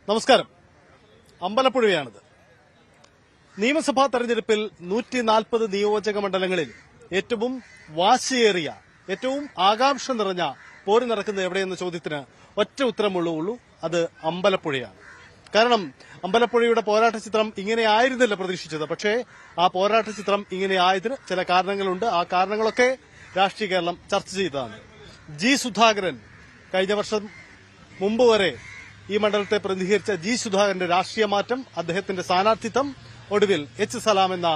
നമസ്കാരം. അമ്പലപ്പുഴയാണിത്. നിയമസഭാ തെരഞ്ഞെടുപ്പിൽ 140 നിയോജക മണ്ഡലങ്ങളിൽ ഏറ്റവും വാശിയേറിയ, ഏറ്റവും ആകാംക്ഷ നിറഞ്ഞ പോര് നടക്കുന്നത് എവിടെയെന്ന ചോദ്യത്തിന് ഒറ്റ ഉത്തരമുള്ളൂ, അത് അമ്പലപ്പുഴയാണ്. കാരണം അമ്പലപ്പുഴയുടെ പോരാട്ട ചിത്രം ഇങ്ങനെ ആയിരുന്നില്ല പ്രതീക്ഷിച്ചത്. പക്ഷേ ആ പോരാട്ട ചിത്രം ഇങ്ങനെ ആയതിന് ചില കാരണങ്ങളുണ്ട്. ആ കാരണങ്ങളൊക്കെ രാഷ്ട്രീയ കേരളം ചർച്ച ചെയ്തതാണ്. ജി സുധാകരൻ കഴിഞ്ഞ വർഷം മുമ്പ് വരെ ഈ മണ്ഡലത്തെ പ്രതിനിധീകരിച്ച ജി സുധാകരന്റെ രാഷ്ട്രീയ മാറ്റം, അദ്ദേഹത്തിന്റെ സ്ഥാനാർത്ഥിത്വം, ഒടുവിൽ എച്ച് സലാം എന്ന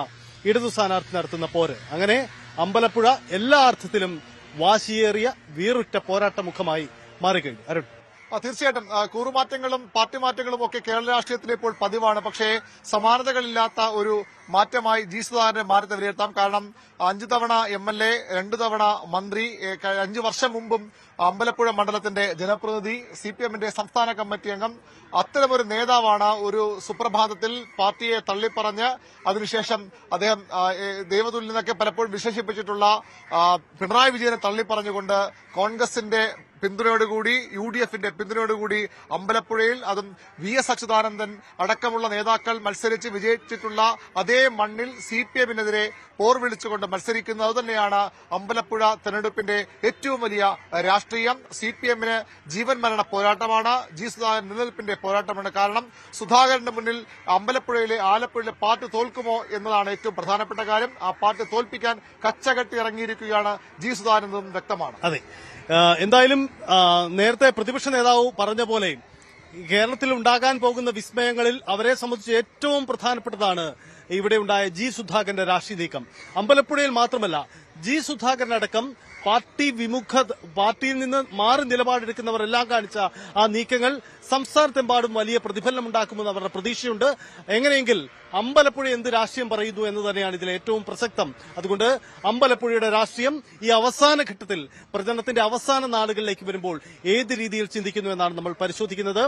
ഇടതു സ്ഥാനാർത്ഥി നടത്തുന്ന പോര്, അങ്ങനെ അമ്പലപ്പുഴ എല്ലാ അർത്ഥത്തിലും വാശിയേറിയ വീറുറ്റ പോരാട്ട മുഖമായി മാറിക്കഴിഞ്ഞു. അരുൺ, തീർച്ചയായിട്ടും കൂറുമാറ്റങ്ങളും പാർട്ടി മാറ്റങ്ങളും ഒക്കെ കേരള രാഷ്ട്രീയത്തിൽ ഇപ്പോൾ പതിവാണ്. പക്ഷേ സമാനതകളില്ലാത്ത ഒരു മാറ്റമായി ജി സുധാകരന്റെ മാറ്റത്തെ വിലയിരുത്താം. കാരണം 5 തവണ MLA, 2 തവണ മന്ത്രി, 5 വർഷം മുമ്പും അമ്പലപ്പുഴ മണ്ഡലത്തിന്റെ ജനപ്രതിനിധി, CPMന്റെ സംസ്ഥാന കമ്മിറ്റി അംഗം, അത്തരമൊരു നേതാവാണ് ഒരു സുപ്രഭാതത്തിൽ പാർട്ടിയെ തള്ളിപ്പറഞ്ഞ് അതിനുശേഷം അദ്ദേഹം ദൈവതുല്യം എന്നൊക്കെ പലപ്പോഴും വിശേഷിപ്പിച്ചിട്ടുള്ള പിണറായി വിജയനെ തള്ളിപ്പറഞ്ഞുകൊണ്ട് കോൺഗ്രസിന്റെ പിന്തുണയോടുകൂടി, UDFന്റെ പിന്തുണയോടുകൂടി അമ്പലപ്പുഴയിൽ, അതും VS അച്യുതാനന്ദൻ അടക്കമുള്ള നേതാക്കൾ മത്സരിച്ച് വിജയിച്ചിട്ടുള്ള അതേ മണ്ണിൽ CPMനെതിരെ പോർ വിളിച്ചുകൊണ്ട് മത്സരിക്കുന്നത്. അതുതന്നെയാണ് അമ്പലപ്പുഴ തെരഞ്ഞെടുപ്പിന്റെ ഏറ്റവും വലിയ രാഷ്ട്രീയം. CPMന് ജീവൻ മരണ പോരാട്ടമാണ്, ജി സുധാകരൻ നിലനിൽപ്പിന്റെ പോരാട്ടമാണ്. കാരണം സുധാകരന്റെ മുന്നിൽ അമ്പലപ്പുഴയിലെ, ആലപ്പുഴയിലെ പാർട്ടി തോൽക്കുമോ എന്നതാണ് ഏറ്റവും പ്രധാനപ്പെട്ട കാര്യം. ആ പാർട്ടി തോൽപ്പിക്കാൻ കച്ചകെട്ടി ഇറങ്ങിയിരിക്കുകയാണ് ജി സുധാകരൻ എന്നും വ്യക്തമാണ്. അതെ, എന്തായാലും നേരത്തെ പ്രതിപക്ഷ നേതാവ് പറഞ്ഞ പോലെ കേരളത്തിൽ ഉണ്ടാകാൻ പോകുന്ന വിസ്മയങ്ങളിൽ അവരെ സംബന്ധിച്ച് ഏറ്റവും പ്രധാനപ്പെട്ടതാണ് ഇവിടെ ഉണ്ടായ ജി സുധാകരന്റെ രാഷ്ട്രീയ നീക്കം. അമ്പലപ്പുഴയിൽ മാത്രമല്ല, ജി സുധാകരനടക്കം പാർട്ടിയിൽ നിന്ന് മാറി നിലപാടെടുക്കുന്നവരെല്ലാം കാണിച്ച ആ നീക്കങ്ങൾ സംസ്ഥാനത്തെമ്പാടും വലിയ പ്രതിഫലനമുണ്ടാക്കുമെന്ന് അവരുടെ പ്രതീക്ഷയുണ്ട്. എങ്ങനെയെങ്കിൽ അമ്പലപ്പുഴ എന്ത് രാഷ്ട്രീയം പറയുന്നു എന്ന് തന്നെയാണ് ഇതിൽ ഏറ്റവും പ്രസക്തം. അതുകൊണ്ട് അമ്പലപ്പുഴയുടെ രാഷ്ട്രീയം ഈ അവസാന ഘട്ടത്തിൽ, പ്രചരണത്തിന്റെ അവസാന നാളുകളിലേക്ക് വരുമ്പോൾ ഏത് രീതിയിൽ ചിന്തിക്കുന്നു എന്നാണ് നമ്മൾ പരിശോധിക്കുന്നത്.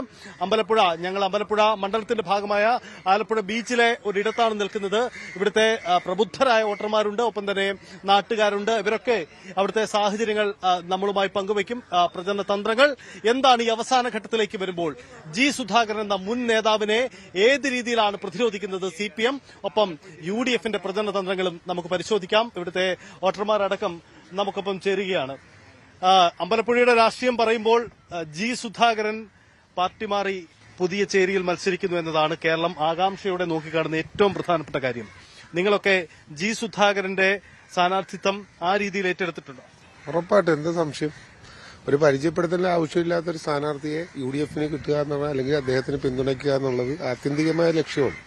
ഞങ്ങൾ അമ്പലപ്പുഴ മണ്ഡലത്തിന്റെ ഭാഗമായ ആലപ്പുഴ ബീച്ചിലെ ഒരിടത്താണ് നിൽക്കുന്നത്. ഇവിടുത്തെ പ്രബുദ്ധരായ വോട്ടർമാരുണ്ട്, ഒപ്പം തന്നെ നാട്ടുകാരുണ്ട്. ഇവരൊക്കെ അവിടുത്തെ സാഹചര്യങ്ങൾ നമ്മളുമായി പങ്കുവയ്ക്കും. പ്രചരണ തന്ത്രങ്ങൾ എന്താണ് ഈ അവസാന ഘട്ടത്തിലേക്ക് വരുമ്പോൾ ജി സുധാകരൻ എന്ന മുൻ നേതാവിനെ ഏത് രീതിയിലാണ് പ്രതിരോധിക്കുന്നത് CPM, ഒപ്പം UDFന്റെ പ്രചരണ തന്ത്രങ്ങളും നമുക്ക് പരിശോധിക്കാം. ഇവിടുത്തെ വോട്ടർമാരടക്കം നമുക്കൊപ്പം ചേരുകയാണ്. അമ്പലപ്പുഴയുടെ രാഷ്ട്രീയം പറയുമ്പോൾ ജി സുധാകരൻ പാർട്ടി മാറി പുതിയ ചേരിയിൽ മത്സരിക്കുന്നു എന്നതാണ് കേരളം ആകാംക്ഷയോടെ നോക്കിക്കാണുന്ന ഏറ്റവും പ്രധാനപ്പെട്ട കാര്യം. നിങ്ങളൊക്കെ ജി സുധാകരന്റെ സ്ഥാനാർത്ഥിത്വം ആ രീതിയിൽ ഏറ്റെടുത്തിട്ടുണ്ടോ? ഉറപ്പായിട്ടും, എന്ത് സംശയം. ഒരു പരിചയപ്പെടുത്തൽ ആവശ്യമില്ലാത്തൊരു സ്ഥാനാർത്ഥിയെ UDFന് കിട്ടുക എന്നുള്ള, അല്ലെങ്കിൽ അദ്ദേഹത്തിന് പിന്തുണയ്ക്കുക എന്നുള്ളത് ആത്യന്തികമായ ലക്ഷ്യമാണ്.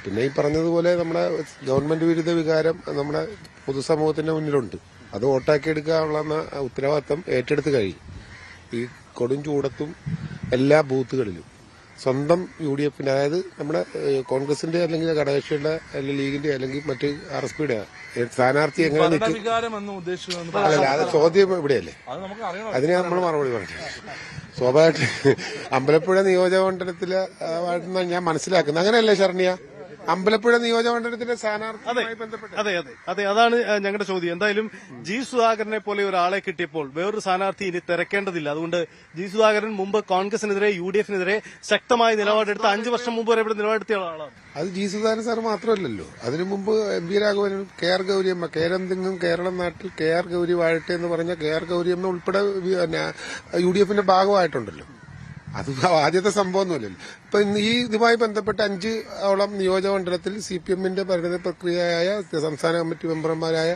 പിന്നെ ഈ പറഞ്ഞതുപോലെ നമ്മുടെ ഗവൺമെന്റ് വിരുദ്ധ വികാരം നമ്മുടെ പൊതുസമൂഹത്തിന്റെ മുന്നിലുണ്ട്. അത് വോട്ടാക്കിയെടുക്കാനുള്ള ഉത്തരവാദിത്തം ഏറ്റെടുത്ത് കഴിയും. ഈ കൊടും ചൂടത്തും എല്ലാ ബൂത്തുകളിലും സ്വന്തം UDFന്റെ, അതായത് നമ്മുടെ കോൺഗ്രസിന്റെ അല്ലെങ്കിൽ ഘടകകക്ഷിയുടെ അല്ലെങ്കിൽ ലീഗിന്റെ അല്ലെങ്കിൽ മറ്റ് RSPയുടെ സ്ഥാനാർത്ഥി എങ്ങനെ നിൽക്കും, അല്ലല്ല, അത് ചോദ്യം ഇവിടെയല്ലേ, അതിന് നമ്മൾ മറുപടി പറഞ്ഞു. സ്വാഭാവികമായിട്ട് അമ്പലപ്പുഴ നിയോജകമണ്ഡലത്തില് ഞാൻ മനസ്സിലാക്കുന്നത് അങ്ങനെയല്ലേ ശരണ്യ? അമ്പലപ്പുഴ നിയോജകമണ്ഡലത്തിന്റെ സ്ഥാനാർത്ഥിയുമായി ബന്ധപ്പെട്ട് അതെ, അതാണ് ഞങ്ങളുടെ ചോദ്യം. എന്തായാലും ജി സുധാകരനെ പോലെ ഒരാളെ കിട്ടിയപ്പോൾ വേറൊരു സ്ഥാനാർത്ഥി ഇനി തിരക്കേണ്ടതില്ല. അതുകൊണ്ട് ജി സുധാകരൻ മുമ്പ് കോൺഗ്രസിനെതിരെ, UDFനെതിരെ ശക്തമായ നിലപാടെടുത്ത, 5 വർഷം മുമ്പ് വരെ ഇവിടെ നിലപാടെടുത്ത ആളാണ്. അത് ജി സുധാകരൻ സാർ മാത്രമല്ലല്ലോ. അതിനു മുമ്പ് MV രാഘവനും KR ഗൌരിയമ്മ, കേരളത്തിനും കേരളം നാട്ടിൽ KR ഗൌരി വാഴട്ടെ എന്ന് പറഞ്ഞ KR ഗൌരിയമ്മ ഉൾപ്പെടെ UDFന്റെ ഭാഗമായിട്ടുണ്ടല്ലോ. അത് ആദ്യത്തെ സംഭവമൊന്നുമല്ലല്ലോ. ഇപ്പൊ ഈ ഇതുമായി ബന്ധപ്പെട്ട് 5 നിയോജകമണ്ഡലത്തിൽ CPMന്റെ പരിണിത പ്രക്രിയയായ സംസ്ഥാന കമ്മിറ്റി മെമ്പർമാരായ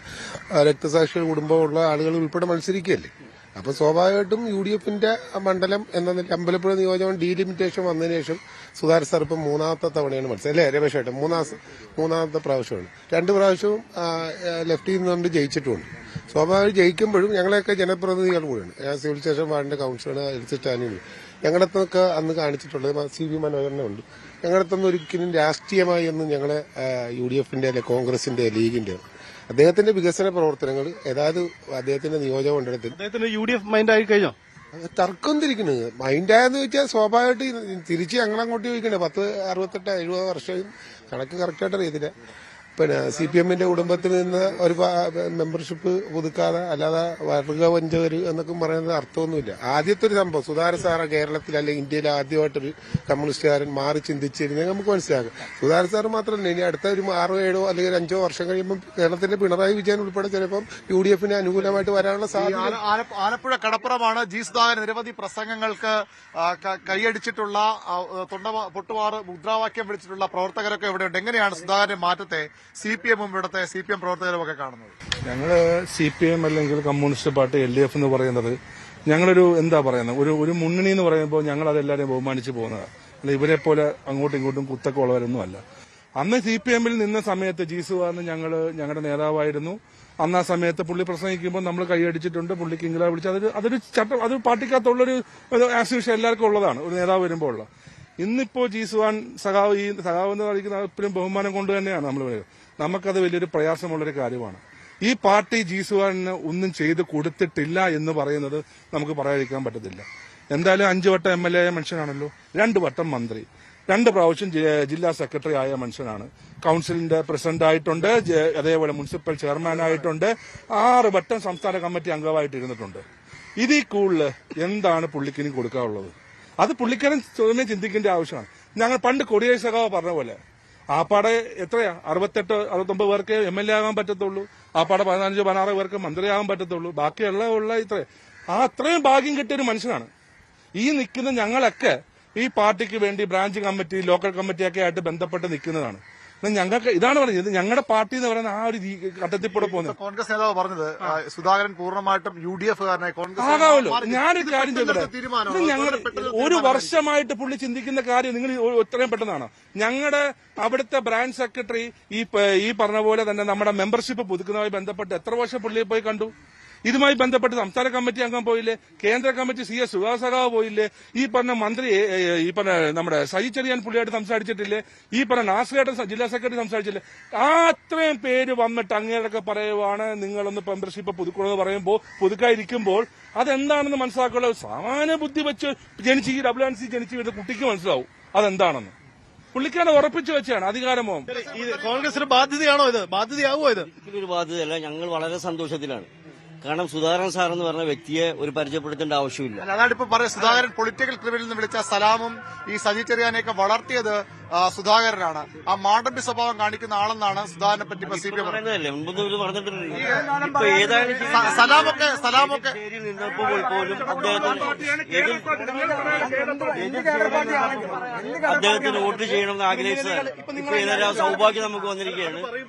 രക്തസാക്ഷികൾ കുടുംബമുള്ള ആളുകൾ ഉൾപ്പെടെ മത്സരിക്കുകയല്ലേ. അപ്പൊ സ്വാഭാവികമായിട്ടും UDFന്റെ മണ്ഡലം എന്ന അമ്പലപ്പുഴ നിയോജകം ഡീലിമിറ്റേഷൻ വന്നതിന് ശേഷം സുധാകരൻ സാർ ഇപ്പം 3ാമത്തെ തവണയാണ് മത്സരം, അല്ലേ രമേശേട്ടൻ? 3ാമത്തെ പ്രാവശ്യമാണ്. 2 പ്രാവശ്യവും ലെഫ്റ്റിൽ നിന്നുകൊണ്ട് ജയിച്ചിട്ടുമുണ്ട്. സ്വാഭാവികം ജയിക്കുമ്പോഴും ഞങ്ങളെയൊക്കെ ജനപ്രതിനിധികൾ കൂടിയാണ്. ഞാൻ സിവിൽ സ്റ്റേഷൻ വാർഡിന്റെ കൌൺസിലർ എൽസി സ്റ്റാനിയുണ്ട്. ഞങ്ങളടുത്തൊക്കെ അന്ന് കാണിച്ചിട്ടുള്ളത് CV മനോഹരനെ ഉണ്ട്. ഞങ്ങളടുത്തൊന്നും ഒരിക്കലും രാഷ്ട്രീയമായി ഒന്നും ഞങ്ങളെ UDFന്റെ അല്ലെ കോൺഗ്രസിന്റെ ലീഗിന്റെ അദ്ദേഹത്തിന്റെ വികസന പ്രവർത്തനങ്ങൾ, അതായത് അദ്ദേഹത്തിന്റെ നിയോജകമണ്ഡലത്തിൽ UDF മൈൻഡായി കഴിഞ്ഞോ? തർക്കം തിരിക്കുന്നത് മൈൻഡായെന്ന് വെച്ചാൽ സ്വാഭാവികമായിട്ട് തിരിച്ച് ഞങ്ങളങ്ങോട്ട് ചോദിക്കണ്ടേ. 68-70 വർഷം കണക്ക് കറക്റ്റായിട്ട് അറിയത്തില്ല. പിന്നെ CPM-ന്റെ കുടുംബത്തിൽ നിന്ന് ഒരു മെമ്പർഷിപ്പ് പുതുക്കാതെ അല്ലാതെ വർഗവഞ്ചകര് എന്നൊക്കെ പറയുന്നത് അർത്ഥമൊന്നുമില്ല. ആദ്യത്തെ ഒരു സംഭവം സുധാകരൻ സാറ് കേരളത്തിൽ അല്ലെങ്കിൽ ഇന്ത്യയിൽ ആദ്യമായിട്ടൊരു കമ്മ്യൂണിസ്റ്റുകാരൻ മാറി ചിന്തിച്ചിരുന്നെങ്കിൽ നമുക്ക് മനസ്സിലാക്കും. സുധാകരൻ സാറ് മാത്രമല്ല, ഇനി അടുത്ത ഒരു 6, 7 അല്ലെങ്കിൽ 5 വർഷം കഴിയുമ്പോൾ കേരളത്തിന്റെ പിണറായി വിജയൻ ഉൾപ്പെടെ ചിലപ്പം UDF-ന് അനുകൂലമായിട്ട് വരാനുള്ള സാധ്യത. ആലപ്പുഴ കടപ്പുറമാണ് ജി സുധാകരൻ നിരവധി പ്രസംഗങ്ങൾക്ക് കൈയടിച്ചിട്ടുള്ള പൊട്ടുമാറ് മുദ്രാവാക്യം വിളിച്ചിട്ടുള്ള പ്രവർത്തകരൊക്കെ ഇവിടെയുണ്ട്. എങ്ങനെയാണ് സുധാകരന്റെ മാറ്റത്തെ CPM-ഉം ഇവിടുത്തെ CPM പ്രവർത്തകരും ഒക്കെ കാണുന്നത്? ഞങ്ങള് CPM അല്ലെങ്കിൽ കമ്മ്യൂണിസ്റ്റ് പാർട്ടി LDF എന്ന് പറയുന്നത് ഞങ്ങളൊരു എന്താ പറയുന്നത് ഒരു മുന്നണി എന്ന് പറയുമ്പോൾ ഞങ്ങൾ അതെല്ലാവരെയും ബഹുമാനിച്ച് പോകുന്നതാണ്. അല്ല ഇവരെ പോലെ അങ്ങോട്ടും ഇങ്ങോട്ടും കുത്തൊക്കെ ഉള്ളവരൊന്നും അല്ല. അന്ന് CPM-ൽ നിന്ന സമയത്ത് ജി സുധാകരൻ ഞങ്ങളുടെ നേതാവായിരുന്നു. അന്ന് ആ സമയത്ത് പുള്ളി പ്രസംഗിക്കുമ്പോൾ നമ്മൾ കൈയടിച്ചിട്ടുണ്ട്, പുള്ളിക്ക് ഇംഗ്ലാ വിളിച്ച് അതൊരു ചട്ടം, അത് പാർട്ടിക്കകത്തുള്ളൊരു ആക്സിവിഷൻ എല്ലാവർക്കും ഉള്ളതാണ്, ഒരു നേതാവ് വരുമ്പോൾ ഉള്ള. ഇന്നിപ്പോ ജി സുധാകരൻ സഖാവ് എന്ന് പറയുന്ന എപ്പോഴും ബഹുമാനം കൊണ്ട് തന്നെയാണ് നമ്മൾ പറയുന്നത്. നമുക്കത് വലിയൊരു പ്രയാസമുള്ളൊരു കാര്യമാണ്. ഈ പാർട്ടി ജി സുധാകരന് ഒന്നും ചെയ്ത് കൊടുത്തിട്ടില്ല എന്ന് പറയുന്നത് നമുക്ക് പറയാതിരിക്കാൻ പറ്റത്തില്ല. എന്തായാലും 5 വട്ടം MLA ആയ മനുഷ്യനാണല്ലോ, 2 വട്ടം മന്ത്രി, 2 പ്രാവശ്യം ജില്ലാ സെക്രട്ടറി ആയ മനുഷ്യനാണ്, കൌൺസിലിന്റെ പ്രസിഡന്റ് ആയിട്ടുണ്ട്, അതേപോലെ മുനിസിപ്പൽ ചെയർമാൻ ആയിട്ടുണ്ട്, 6 വട്ടം സംസ്ഥാന കമ്മിറ്റി അംഗമായിട്ട് ഇരുന്നിട്ടുണ്ട്. ഇതിൽ കൂടുതൽ എന്താണ് പുള്ളിക്കിനി കൊടുക്കാനുള്ളത്? അത് പുള്ളിക്കാരൻ സ്വയമേ ചിന്തിക്കേണ്ട ആവശ്യമാണ്. ഞങ്ങൾ പണ്ട് കൊടിയേരി സഖാവ് പറഞ്ഞ പോലെ ആപ്പാടെ എത്രയാ 68, 69 പേർക്ക് MLA ആകാൻ പറ്റത്തുള്ളൂ, ആപ്പാടെ 15, 16 പേർക്ക് മന്ത്രിയാകാൻ പറ്റത്തുള്ളൂ, ബാക്കിയുള്ള ഇത്ര അത്രയും ഭാഗ്യം കിട്ടിയൊരു മനുഷ്യനാണ്. ഈ നിൽക്കുന്ന ഞങ്ങളൊക്കെ ഈ പാർട്ടിക്ക് വേണ്ടി ബ്രാഞ്ച് കമ്മിറ്റി, ലോക്കൽ കമ്മിറ്റിയൊക്കെ ആയിട്ട് ബന്ധപ്പെട്ട് നിൽക്കുന്നതാണ്. ഞങ്ങൾക്ക് ഇതാണ് പറഞ്ഞത്, ഞങ്ങളുടെ പാർട്ടി എന്ന് പറയുന്ന ആ ഒരു ഘട്ടത്തിൽക്കൂടെ പോകുന്നത്. കോൺഗ്രസ് നേതാവ് പറഞ്ഞത് സുധാകരൻ പൂർണ്ണമായിട്ടും UDF-കാരനായി ആകാമല്ലോ. ഞാനൊരു കാര്യം ചോദിക്കട്ടെ, ഞങ്ങൾ 1 വർഷമായിട്ട് പുള്ളി ചിന്തിക്കുന്ന കാര്യം നിങ്ങൾ ഇത്രയും പെട്ടെന്നാണ്. ഞങ്ങളുടെ അവിടുത്തെ ബ്രാഞ്ച് സെക്രട്ടറി ഈ പറഞ്ഞ പോലെ തന്നെ നമ്മുടെ മെമ്പർഷിപ്പ് പുതുക്കുന്നതുമായി ബന്ധപ്പെട്ട് എത്ര വർഷം പുള്ളിയെ പോയി കണ്ടു? ഇതുമായി ബന്ധപ്പെട്ട് സംസ്ഥാന കമ്മിറ്റി അംഗം പോയില്ലേ, കേന്ദ്ര കമ്മിറ്റി CS സുഹാസ് സഖാവ് പോയില്ലേ, ഈ പറഞ്ഞ മന്ത്രി നമ്മുടെ സജി ചെറിയാൻ പുള്ളിയായിട്ട് സംസാരിച്ചിട്ടില്ലേ, ഈ പറഞ്ഞ നാസിയായിട്ട് ജില്ലാ സെക്രട്ടറി സംസാരിച്ചില്ലേ? അത്രയും പേര് വന്നിട്ട് അങ്ങനെയൊക്കെ പറയുവാണ് നിങ്ങളൊന്ന് മെമ്പർഷിപ്പ് പുതുക്കണമെന്ന് പറയുമ്പോൾ പുതുക്കാതിരിക്കുമ്പോൾ അതെന്താണെന്ന് മനസ്സിലാക്കുള്ള സാമാന്യ ബുദ്ധി വെച്ച് ജനിച്ച് ഈ WNC ജനിച്ച് വരുന്ന കുട്ടിക്ക് മനസ്സിലാവും അതെന്താണെന്ന്. പുള്ളിക്കാരെ ഉറപ്പിച്ചു വെച്ചാണ് അധികാരമോ. കോൺഗ്രസിന് ബാധ്യതയാണോ ഇത്? ബാധ്യതയാവോ ഇത്? ഒരു ബാധ്യതയല്ല. ഞങ്ങൾ വളരെ സന്തോഷത്തിലാണ്. കാരണം സുധാകരൻ സാർ എന്ന് പറഞ്ഞ വ്യക്തിയെ ഒരു പരിചയപ്പെടുത്തേണ്ട ആവശ്യമില്ല. അതാണ് ഇപ്പൊ പറയാം, സുധാകരൻ പൊളിറ്റിക്കൽ ക്രിമിനൽ എന്ന് വിളിച്ച സലാമും ഈ സജി ചെറിയാനെയൊക്കെ വളർത്തിയത് സുധാകരനാണ്. ആ മാടമ്പി സ്വഭാവം കാണിക്കുന്ന ആളെന്നാണ് സുധാകരനെ പറ്റി CPM പറയുന്നതല്ലേ, മുൻപൊന്നും പറഞ്ഞിട്ടില്ല. ഇപ്പൊ ഏതായാലും സലാമൊക്കെ നിന്നപ്പോൾ പോലും അദ്ദേഹത്തിന് വോട്ട് ചെയ്യണമെന്ന് ആഗ്രഹിച്ചതാണ്. ഇപ്പൊ ഏതായാലും ആ സൗഭാഗ്യം നമുക്ക് വന്നിരിക്കുകയാണ്.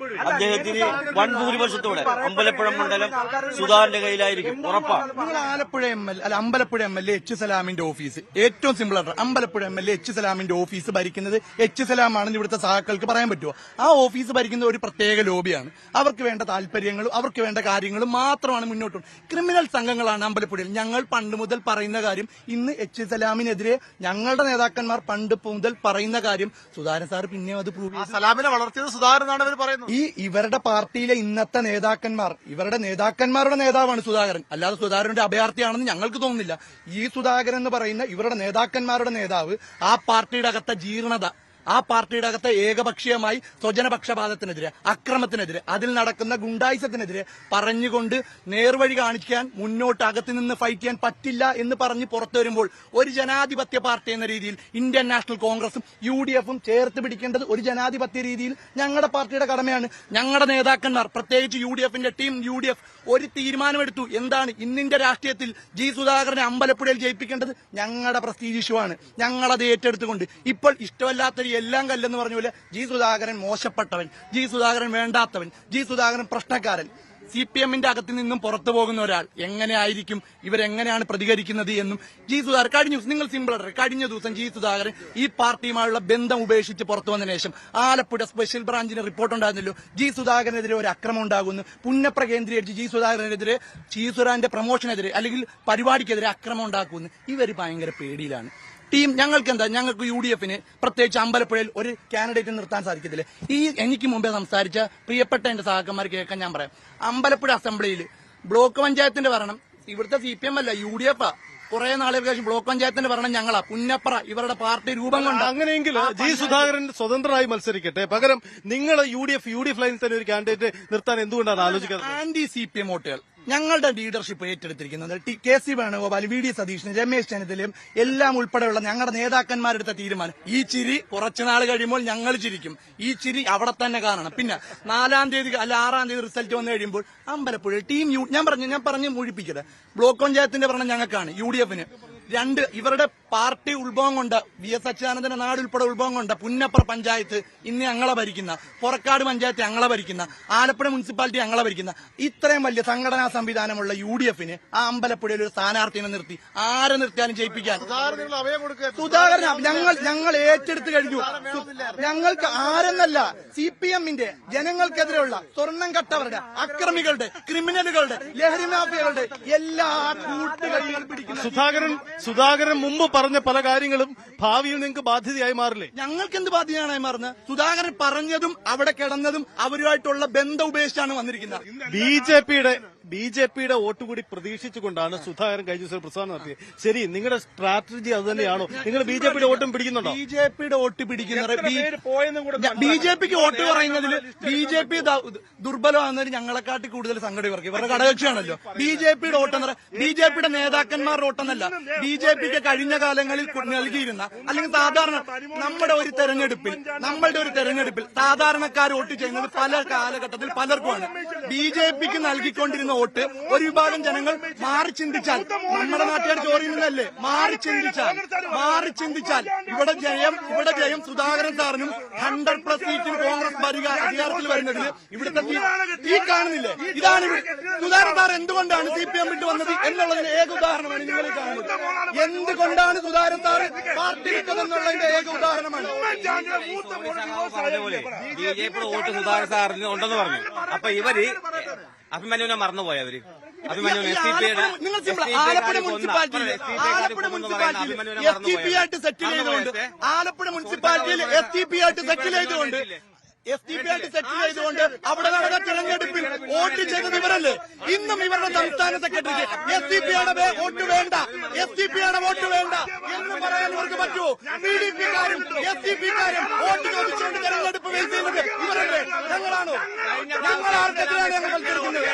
അദ്ദേഹത്തിന് വൻ ഭൂരിപക്ഷത്തോടെ അമ്പലപ്പുഴ മണ്ഡലം സുധാകരന്റെ കയ്യിലായിരിക്കും, ഉറപ്പാണ്. നിങ്ങൾ അമ്പലപ്പുഴ MLA H സലാമിന്റെ ഓഫീസ് ഏറ്റവും സിമ്പിൾ ആണ്. അമ്പലപ്പുഴ MLA H സലാമിന്റെ ഓഫീസ് ഭരിക്കുന്നത് H സലാമാണെന്ന് ഇവിടുത്തെ സഹാക്കൾക്ക് പറയാൻ പറ്റുമോ? ആ ഓഫീസ് ഭരിക്കുന്ന ഒരു പ്രത്യേക ലോബിയാണ്. അവർക്ക് വേണ്ട താല്പര്യങ്ങളും അവർക്ക് വേണ്ട കാര്യങ്ങളും മാത്രമാണ് മുന്നോട്ട്. ക്രിമിനൽ സംഘങ്ങളാണ് അമ്പലപ്പുഴയിൽ. ഞങ്ങൾ പണ്ട് മുതൽ പറയുന്ന കാര്യം, ഇന്ന് H സലാമിനെതിരെ ഞങ്ങളുടെ നേതാക്കന്മാർ പണ്ട് മുതൽ പറയുന്ന കാര്യം സുധാകരൻ സാർ പിന്നെ അത് പ്രൂവ് ചെയ്തു. സലാമിനെ വളർത്തിയത് സുധാകരനാണ് ഇവർ പറയുന്നത്. ഇവരുടെ പാർട്ടിയിലെ ഇന്നത്തെ നേതാക്കന്മാർ, ഇവരുടെ നേതാക്കന്മാരുടെ നേതാവാണ് സുധാകരൻ. അല്ലാതെ സുധാകരന്റെ അഭയാർത്ഥിയാണെന്ന് ഞങ്ങൾക്ക് തോന്നുന്നില്ല. ഈ സുധാകരൻ എന്ന് പറയുന്ന ഇവരുടെ നേതാക്കന്മാരുടെ നേതാവ് ആ പാർട്ടിയുടെ അകത്തെ ജീർണത, ആ പാർട്ടിയുടെ അകത്തെ ഏകപക്ഷീയമായി സ്വജനപക്ഷപാതത്തിനെതിരെ, അക്രമത്തിനെതിരെ, അതിൽ നടക്കുന്ന ഗുണ്ടായിസത്തിനെതിരെ പറഞ്ഞുകൊണ്ട് നേർവഴി കാണിക്കാൻ, മുന്നോട്ട് അകത്ത് നിന്ന് ഫൈറ്റ് ചെയ്യാൻ പറ്റില്ല എന്ന് പറഞ്ഞ് പുറത്തു വരുമ്പോൾ ഒരു ജനാധിപത്യ പാർട്ടി എന്ന രീതിയിൽ ഇന്ത്യൻ നാഷണൽ കോൺഗ്രസും UDF-ഉം ചേർത്ത് പിടിക്കേണ്ടത് ഒരു ജനാധിപത്യ രീതിയിൽ ഞങ്ങളുടെ പാർട്ടിയുടെ കടമയാണ്. ഞങ്ങളുടെ നേതാക്കന്മാർ, പ്രത്യേകിച്ച് UDF-ന്റെ ടീം UDF ഒരു തീരുമാനമെടുത്തു. എന്താണ്? ഇന്നിന്റെ രാഷ്ട്രീയത്തിൽ ജി സുധാകരനെ അമ്പലപ്പുഴയിൽ ജയിപ്പിക്കേണ്ടത് ഞങ്ങളുടെ പ്രസ്റ്റീജ് ഇഷ്യൂ ആണ്. ഞങ്ങളത് ഏറ്റെടുത്തുകൊണ്ട് ഇപ്പോൾ ഇഷ്ടമല്ലാത്തൊരു എല്ലാം കല്ലെന്ന് പറഞ്ഞ പോലെ ജി സുധാകരൻ മോശപ്പെട്ടവൻ, ജി സുധാകരൻ വേണ്ടാത്തവൻ, ജി സുധാകരൻ പ്രശ്നക്കാരൻ, CPM-ന്റെ അകത്തു നിന്നും പുറത്തു പോകുന്ന ഒരാൾ എങ്ങനെയായിരിക്കും, ഇവരെങ്ങനെയാണ് പ്രതികരിക്കുന്നത് എന്നും ജി സുധാകരൻ നിങ്ങൾ കഴിഞ്ഞ ദിവസം ജി സുധാകരൻ ഈ പാർട്ടിയുമായുള്ള ബന്ധം ഉപേക്ഷിച്ച് പുറത്തു വന്നതിന് ശേഷം ആലപ്പുഴ സ്പെഷ്യൽ ബ്രാഞ്ചിന് റിപ്പോർട്ട് ഉണ്ടായിരുന്നല്ലോ, ജി സുധാകരനെതിരെ ഒരു അക്രമം ഉണ്ടാകുന്നു, പുന്നപ്ര കേന്ദ്രീകരിച്ച് ജി സുധാകരനെതിരെ, ചീസുരാന്റെ പ്രമോഷനെതിരെ അല്ലെങ്കിൽ പരിപാടിക്കെതിരെ അക്രമം ഉണ്ടാക്കുന്നു. ഇവർ ഭയങ്കര പേടിയിലാണ്. ടീം ഞങ്ങൾക്ക് എന്താ, ഞങ്ങൾക്ക് UDF-ന് പ്രത്യേകിച്ച് അമ്പലപ്പുഴയിൽ ഒരു കാൻഡിഡേറ്റ് നിർത്താൻ സാധിക്കത്തില്ല. എനിക്ക് മുമ്പേ സംസാരിച്ച പ്രിയപ്പെട്ട എന്റെ സഹാക്കന്മാർ കേൾക്കാൻ ഞാൻ പറയാം. അമ്പലപ്പുഴ അസംബ്ലിയിൽ ബ്ലോക്ക് പഞ്ചായത്തിന്റെ ഭരണം ഇവിടുത്തെ CPM അല്ല, UDF-ആ. കുറെ നാളുകൾക്ക് ശേഷം ബ്ലോക്ക് പഞ്ചായത്തിന്റെ ഭരണം ഞങ്ങളാ. പുന്നപ്ര ഇവരുടെ പാർട്ടി രൂപം കൊണ്ട്. അങ്ങനെയെങ്കിൽ ജി സുധാകരൻ സ്വതന്ത്രമായി മത്സരിക്കട്ടെ, പകരം നിങ്ങൾ യു ഡി എഫ് ലൈനിൽ തന്നെ ഒരു കാൻഡിഡേറ്റ് നിർത്താൻ എന്തുകൊണ്ടാണ് ആലോചിക്കുന്നത്? ആന്റി CPM വോട്ടുകൾ ഞങ്ങളുടെ ലീഡർഷിപ്പ് ഏറ്റെടുത്തിരിക്കുന്നത് KC വേണുഗോപാൽ, VD സതീശൻ, രമേശ് ചെന്നിത്തലയും എല്ലാം ഉൾപ്പെടെയുള്ള ഞങ്ങളുടെ നേതാക്കന്മാരെടുത്ത തീരുമാനം. ഈ ചിരി കുറച്ചുനാൾ കഴിയുമ്പോൾ ഞങ്ങൾ ചിരിക്കും. ഈ ചിരി അവിടെ തന്നെ കാണണം. പിന്നെ 4-ാം തീയതി അല്ല 6-ാം തീയതി റിസൾട്ട് വന്നു കഴിയുമ്പോൾ അമ്പലപ്പുഴ ടീം ഞാൻ പറഞ്ഞു മുഴിപ്പിക്കട്ടെ. ബ്ലോക്ക് പഞ്ചായത്തിന്റെ ഭരണം ഞങ്ങൾക്കാണ്, UDF ന്. ഇവരുടെ പാർട്ടി ഉത്ഭവം കൊണ്ട് VS അച്യുതാനന്ദന്റെ നാട് ഉൾപ്പെടെ ഉത്ഭവം കൊണ്ട് പുന്നപ്ര പഞ്ചായത്ത് ഇന്ന് ഞങ്ങളെ ഭരിക്കുന്ന, പൊറക്കാട് പഞ്ചായത്ത് ഞങ്ങളെ ഭരിക്കുന്ന, ആലപ്പുഴ മുനിസിപ്പാലിറ്റി ഞങ്ങളെ ഭരിക്കുന്ന ഇത്രയും വലിയ സംഘടനാ സംവിധാനമുള്ള UDF ന് ആ അമ്പലപ്പുഴയിൽ ഒരു സ്ഥാനാർത്ഥിനെ നിർത്തി ആരെ നിർത്തിയാലും ജയിപ്പിക്കാൻ സുധാകരൻ ഞങ്ങൾ ഏറ്റെടുത്ത് കഴിഞ്ഞു. ഞങ്ങൾക്ക് ആരെന്നല്ല, CPM-ന്റെ ജനങ്ങൾക്കെതിരെയുള്ള സ്വർണം കട്ടവരുടെ, അക്രമികളുടെ, ക്രിമിനലുകളുടെ, ലഹരി മാഫിയകളുടെ എല്ലാ കൂട്ടുകളിലും പിടിക്കുന്ന സുധാകരൻ മുമ്പ് പറഞ്ഞ പല കാര്യങ്ങളും ഭാവിയിൽ നിങ്ങൾക്ക് ബാധ്യതയായി മാറില്ലേ? ഞങ്ങൾക്ക് എന്ത് ബാധ്യതയായി മാറുന്നത്? സുധാകരൻ പറഞ്ഞതും അവിടെ കിടന്നതും അവരുമായിട്ടുള്ള ബന്ധം ഉപേക്ഷിച്ചാണ് വന്നിരിക്കുന്നത്. ബിജെപിയുടെ വോട്ട് കൂടി പ്രതീക്ഷിച്ചുകൊണ്ടാണ് സുധാകരൻ കഴിഞ്ഞ ദിവസം പ്രസ്ഥാനം നടത്തിയത്. ശരി, നിങ്ങളുടെ സ്ട്രാറ്റജി അത് തന്നെയാണോ? നിങ്ങൾ ബിജെപിയുടെ വോട്ടും പിടിക്കുന്നുണ്ടോ? ബിജെപിയുടെ വോട്ട് പിടിക്കുന്നത് ബിജെപിക്ക് വോട്ട് പറയുന്നതിൽ BJP ദുർബലമാകുന്നതിന് ഞങ്ങളെക്കാട്ടി കൂടുതൽ സംഘടന ഇവർക്ക്, ഇവരുടെ ഘടകകക്ഷിയാണല്ലോ. BJPയുടെ വോട്ടെന്ന് BJPയുടെ നേതാക്കന്മാരുടെ വോട്ടെന്നല്ല, BJPക്ക് കഴിഞ്ഞ കാലങ്ങളിൽ നൽകിയിരുന്ന, അല്ലെങ്കിൽ സാധാരണ നമ്മളുടെ ഒരു തെരഞ്ഞെടുപ്പിൽ സാധാരണക്കാർ വോട്ട് ചെയ്യുന്നത് പല കാലഘട്ടത്തിൽ പലർക്കുമാണ്. BJPക്ക് നൽകിക്കൊണ്ടിരുന്ന വോട്ട് ഒരു വിഭാഗം ജനങ്ങൾ മാറി ചിന്തിച്ചാൽ, നമ്മുടെ നാട്ടുകാർ ചോറിയുന്നതല്ലേ, മാറി ചിന്തിച്ചാൽ ഇവിടെ ജയം സുധാകരൻ സാറിനും 100+ സീറ്റിന് കോൺഗ്രസ് അധികാരത്തിൽ വരുന്നതിൽ ഇവിടുത്തെ ഈ കാണുന്നില്ലേ, ഇതാണ് സുധാകരൻ സാർ എന്തുകൊണ്ടാണ് CPM വിട്ട് വന്നത് എന്നുള്ളതിന് ഏക ഉദാഹരണമാണ് നിങ്ങൾ കാണുന്നത്. എന്തുകൊണ്ടാണ് സുധാകരൻ സാർ പാർട്ടി വിട്ടതെന്നുള്ളതിന്റെ ഏക ഉദാഹരണമാണ്. പറഞ്ഞപോലെ BJPയുടെ വോട്ട് സുധാകരൻ സാറിന് ഉണ്ടെന്ന് പറഞ്ഞു. അപ്പൊ ഇവര് അഭിമന്യുവിനെ മറന്നുപോയി. അവര് ആലപ്പുഴ മുനിസിപ്പാലിറ്റിയിൽ STP ആയിട്ട് സെറ്റിൽ ചെയ്തുകൊണ്ട് അവിടെ നടന്ന തെരഞ്ഞെടുപ്പിൽ വോട്ട് ചെയ്തത് ഇവരല്ലേ? ഇന്നും ഇവരുടെ സംസ്ഥാന സെക്രട്ടറിക്ക് STPയുടെ വോട്ട് വേണ്ട എന്ന് പറയാൻ ഇവർക്ക് പറ്റുമോ? PDP-കാരും STP-കാരും വോട്ട് ചോദിച്ചുകൊണ്ട് തെരഞ്ഞെടുപ്പ് വെയിറ്റ് ചെയ്യുന്നത് ഇവരല്ലേ? ഞങ്ങളാണോ? ഞങ്ങൾ ആർക്കെതിരെയാണ് ഞങ്ങൾ മത്സരിക്കുന്നത്?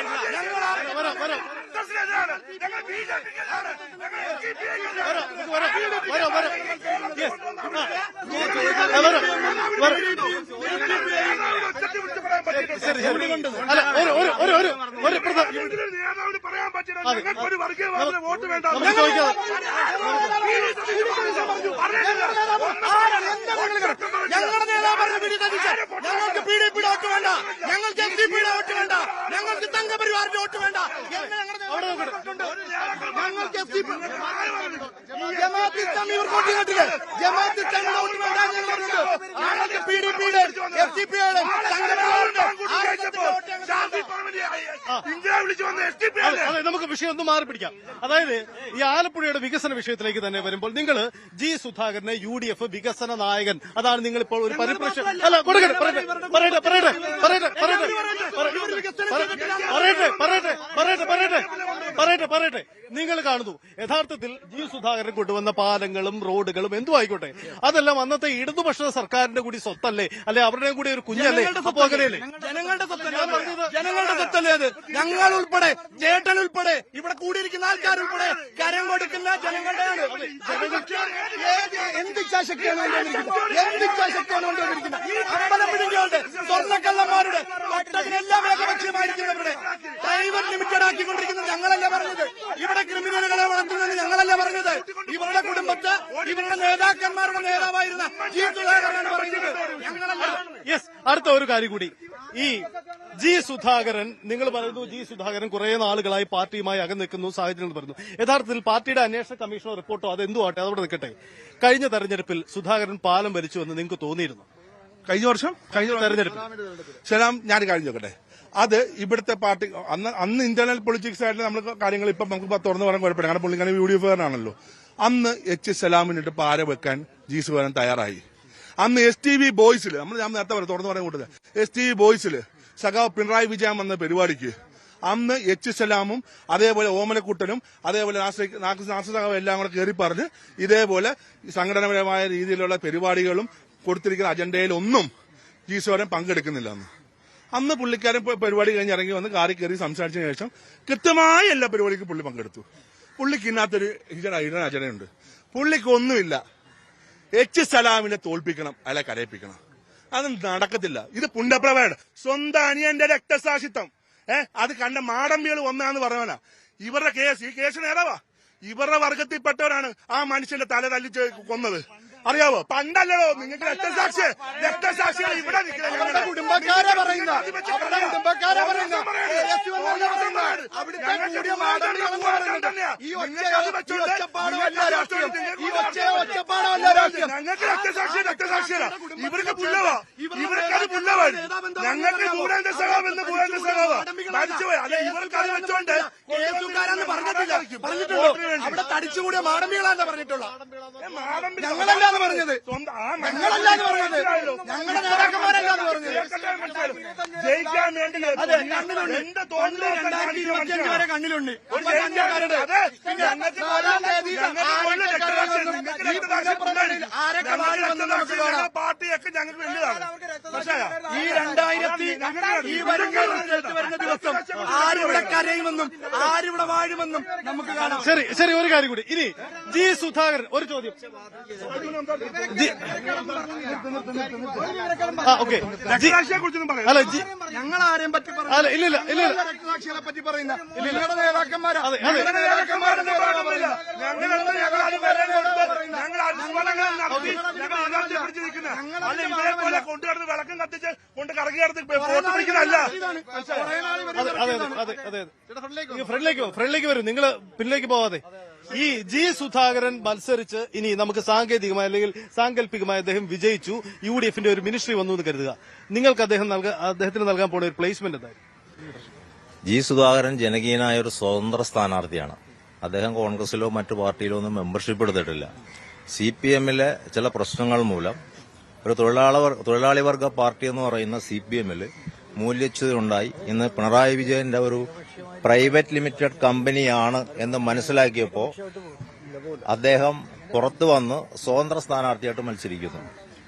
ഞങ്ങളുടെ നേതാവ് പറഞ്ഞു ഞങ്ങൾക്ക് PDP-യുടെ വോട്ട് വേണ്ട, ഞങ്ങൾക്ക് SDP-യുടെ വോട്ട് വേണ്ട, ഞങ്ങൾക്ക് സംഘപരിവാറിന്റെ വോട്ട് വേണ്ട. ഞങ്ങൾക്ക് ജമാഅത്ത് ഇസ്ലാമി ഇവർ വോട്ട് ചെയ്തിട്ടില്ലേ? ജമാഅത്ത് ഇസ്ലാമിയുടെ വോട്ട് വേണ്ട ഞങ്ങൾക്ക് PDP-യുടെ SDP-യുടെ സംഘപരിവാറിന്റെ അതെ, നമുക്ക് വിഷയം ഒന്ന് മാറി പിടിക്കാം. അതായത് ഈ ആലപ്പുഴയുടെ വികസന വിഷയത്തിലേക്ക് തന്നെ വരുമ്പോൾ നിങ്ങൾ ജി സുധാകരനെ UDF വികസന നായകൻ, അതാണ് നിങ്ങൾ ഇപ്പോൾ ഒരു പരിപ്രേക്ഷ്യം. അല്ല, പറയട്ടെ. നിങ്ങൾ കാണുന്നു യഥാർത്ഥത്തിൽ ജി സുധാകരൻ കൊണ്ടുവന്ന പാലങ്ങളും റോഡുകളും എന്തും ആയിക്കോട്ടെ, അതെല്ലാം അന്നത്തെ ഇടതുപക്ഷ സർക്കാരിന്റെ കൂടി സ്വത്തല്ലേ, അല്ലെ അവരുടെയും കൂടി ഒരു കുഞ്ഞല്ലേ? അപ്പോ അങ്ങനെയല്ലേ? ജനങ്ങളുടെ സ്വത്തല്ലേ അത്? ഞങ്ങൾ ഉൾപ്പെടെ, ചേട്ടൻ ഉൾപ്പെടെ, ഇവിടെ കൂടിയിരിക്കുന്ന ആൾക്കാരുൾപ്പെടെ കരം കൊടുക്കുന്ന ജനങ്ങളുടെയാണ്. എന്തിച്ഛാശക്തിയാണ് കൊണ്ടുവന്നിരിക്കുന്നത്? അമ്പലപ്പിടികളുടെ, സ്വർണ്ണക്കള്ളന്മാരുടെ, ഒട്ടകനെല്ലാം ഏകപക്ഷീയമായിരിക്കുന്നവരുടെ പ്രൈവറ്റ് ലിമിറ്റഡ് ആക്കിക്കൊണ്ടിരിക്കുന്നത് ഞങ്ങളല്ല പറഞ്ഞത്. ഇവിടെ ക്രിമിനലുകളെ വളർത്തുന്നത് ഞങ്ങളല്ല പറഞ്ഞത്. ഇവരുടെ കുടുംബത്തെ ഇവരുടെ നേതാക്കന്മാരുടെ നേതാവായിരുന്ന ജി സുധാകരനാണ് പറയുന്നത്, ഞങ്ങളല്ല. യെസ്, അടുത്ത ഒരു കാര്യം കൂടി. ഈ ജി സുധാകരൻ, നിങ്ങൾ പറയുന്നു ജി സുധാകരൻ കുറെ നാളുകളായി പാർട്ടിയുമായി അകന്നു നിൽക്കുന്നു സാഹചര്യങ്ങൾ പറയുന്നു. യഥാർത്ഥത്തിൽ പാർട്ടിയുടെ അന്വേഷണ കമ്മീഷണർ റിപ്പോർട്ടോ അതെന്തോ ആട്ടെ, അതവിടെ നിൽക്കട്ടെ. കഴിഞ്ഞ തെരഞ്ഞെടുപ്പിൽ സുധാകരൻ പാലം വലിച്ചു എന്ന് നിങ്ങൾക്ക് തോന്നിയിരുന്നു? കഴിഞ്ഞ തെരഞ്ഞെടുപ്പ് സലാം, ഞാൻ കഴിഞ്ഞു നോക്കട്ടെ. അത് ഇവിടുത്തെ പാർട്ടി അന്ന് ഇന്റേണൽ പൊളിറ്റിക്സ് ആയിട്ട് നമ്മൾ കാര്യങ്ങൾ ഇപ്പം നമുക്ക് തുറന്നു പറയാൻ കുഴപ്പമില്ല, കാരണം പുള്ളിക്കാരൻ UDF-കാരനാണല്ലോ. അന്ന് H. പാര വെക്കാൻ ജി സുധാകരൻ തയ്യാറായി. അന്ന് STV ബോയ്സിൽ ഞാൻ നേരത്തെ തുറന്നു പറയാൻ കൂട്ടത് STV ബോയ്സിൽ സഖാവ് പിണറായി വിജയൻ വന്ന പരിപാടിക്ക് അന്ന് എച്ച് സലാമും അതേപോലെ ഓമനക്കുട്ടനും അതേപോലെ നാസർ എല്ലാം കൂടെ കയറി പറഞ്ഞ് ഇതേപോലെ സംഘടനാപരമായ രീതിയിലുള്ള പരിപാടികളും കൊടുത്തിരിക്കുന്ന അജണ്ടയിലൊന്നും ജി സുധാകരൻ പങ്കെടുക്കുന്നില്ല അന്ന് പുള്ളിക്കാരൻ പരിപാടി കഴിഞ്ഞ് ഇറങ്ങി വന്ന് കാറി കയറി സംസാരിച്ചതിന് ശേഷം കൃത്യമായ എല്ലാ പരിപാടിക്കും പുള്ളി പങ്കെടുത്തു. പുള്ളിക്ക് ഇന്നത്തൊരു ഹിഡൻ അജണ്ടയുണ്ട്. പുള്ളിക്ക് ഒന്നുമില്ല, എച്ച് സലാമിനെ തോൽപ്പിക്കണം, അയാളെ കരയിപ്പിക്കണം. അത് നടക്കത്തില്ല. ഇത് പുണ്ടപ്രവേട് സ്വന്തം അനിയന്റെ രക്തസാക്ഷിത്വം അത് കണ്ട മാടമ്പികൾ ഒന്നാന്ന് പറഞ്ഞവനാ ഇവരുടെ കേസ്. ഈ കേസ് നേതാവാ ഇവരുടെ വർഗത്തിൽപ്പെട്ടവരാണ് ആ മനുഷ്യന്റെ തല തല്ലിച്ച് കൊന്നത്. അറിയാവോ? പണ്ടല്ലോ നിങ്ങൾക്ക് രക്തസാക്ഷികൾ ഇവിടെ കുടുംബക്കാരെ പറയുന്ന ഞങ്ങൾക്ക് രക്തസാക്ഷികളാ ഇവർക്ക് പുല്ലവാ, ഇവർക്കത് പുല്ലവാണ്. ഞങ്ങൾക്ക് ഭൂരേന്ദ്ര സഖാവ് എന്ന് ഭൂരേന്ദ്ര സഖാവ് മരിച്ചുപോയി. അല്ലെ ഇവർക്ക് അത് വെച്ചോണ്ട് പറഞ്ഞിട്ടില്ല, അവിടെ തടിച്ചുകൂടിയ മാടമ്പികളാണ് പറഞ്ഞിട്ടുള്ള. ഞങ്ങളല്ലാന്ന് പറഞ്ഞത്, ഞങ്ങളല്ലാന്ന് പറഞ്ഞത്, ഞങ്ങളുടെ നേതാക്കന്മാരല്ലാന്ന് പറഞ്ഞത്. ജയിക്കാൻ വേണ്ടി എന്റെ തോന്നുന്നു 2025 വരെ കണ്ണിലുണ്ട്. പാർട്ടിയൊക്കെ ഞങ്ങൾക്ക് വലുതാണ്. ഈ 2000 ഈ വരുന്ന ദിവസം ആരിവിടെ കരയുമെന്നും ആരിവിടെ വാഴുമെന്നും നമുക്ക് കാണാം. ശരി ഒരു കാര്യം കൂടി. ഇനി ജി സുധാകരൻ ഒരു ചോദ്യം. ഓക്കെ, അല്ല ഞങ്ങൾ ആരെയും പറ്റി അല്ല ഇല്ല രക്തസാക്ഷികളെ പറ്റി പറയുന്ന നിങ്ങളുടെ നേതാക്കന്മാരാ. കൊണ്ടുകിടന്ന് വിളക്കം കത്തിച്ച് കൊണ്ട് കറങ്ങിയെടുത്ത് ഫോട്ടോ പിടിക്കുന്നതല്ല. ഫ്രണ്ടിലേക്ക് വരും, നിങ്ങൾ പിന്നിലേക്ക് പോവാതെ. ഈ ജി സുധാകരൻ മത്സരിച്ച് ഇനി നമുക്ക് സാങ്കേതികമായ അല്ലെങ്കിൽ സാങ്കല്പികമായ അദ്ദേഹം വിജയിച്ചു, UDF-ന്റെ ഒരു മിനിസ്ട്രി വന്നു എന്ന് കരുതുക. നിങ്ങൾക്ക് അദ്ദേഹത്തിന് നൽകാൻ പോകുന്ന ഒരു പ്ലേസ്മെന്റ് എന്തായിരിക്കും? ജി സുധാകരൻ ജനകീയനായ ഒരു സ്വതന്ത്ര സ്ഥാനാർത്ഥിയാണ്. അദ്ദേഹം കോൺഗ്രസിലോ മറ്റു പാർട്ടിയിലോ ഒന്നും മെമ്പർഷിപ്പ് എടുത്തിട്ടില്ല. CPM-ലെ ചില പ്രശ്നങ്ങൾ മൂലം ഒരു തൊഴിലാളി വർഗ പാർട്ടി എന്ന് പറയുന്ന CPM-ൽ മൂല്യച്യുതയുണ്ടായി. ഇന്ന് പിണറായി വിജയന്റെ ഒരു പ്രൈവറ്റ് ലിമിറ്റഡ് കമ്പനിയാണ് എന്ന് മനസ്സിലാക്കിയപ്പോൾ അദ്ദേഹം പുറത്തു വന്ന് സ്വതന്ത്ര സ്ഥാനാർത്ഥിയായിട്ട് മത്സരിക്കുന്നു.